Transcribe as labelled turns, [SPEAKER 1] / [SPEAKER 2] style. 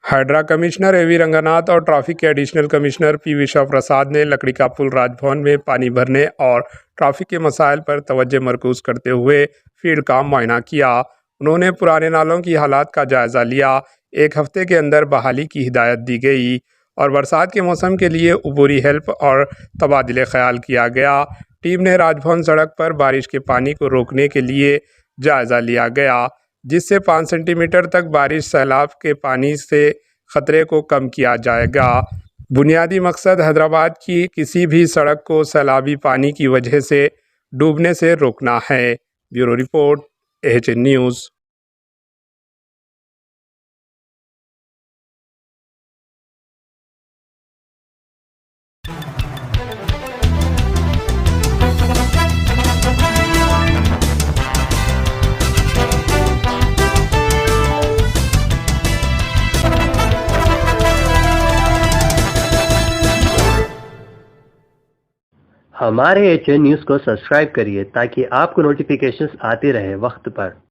[SPEAKER 1] Hydra commissioner एवी रंगनाथ और traffic के additional commissioner P विश्व प्रसाद ने लकड़ी का पुल राजभवन में पानी भरने और ट्रैफिक के मसाइल पर तवज्जो मरकूज करते हुए फील्ड का मुआयना किया। उन्होंने पुराने नालों की हालात का जायज़ा लिया। एक हफ्ते के अंदर बहाली की हिदायत दी गई और बरसात के मौसम के लिए अबूरी हेल्प और तबादले ख्याल किया गया। टीम ने राजभवन सड़क पर बारिश के पानी को रोकने के लिए जायज़ा लिया गया, जिससे 5 सेंटीमीटर तक बारिश सैलाब के पानी से खतरे को कम किया जाएगा। बुनियादी मकसद हैदराबाद की किसी भी सड़क को सैलाबी पानी की वजह से डूबने से रोकना है। Bureau report, AHN news.
[SPEAKER 2] हमारे HN न्यूज़ को सब्सक्राइब करिए ताकि आपको नोटिफिकेशंस आते रहे वक्त पर।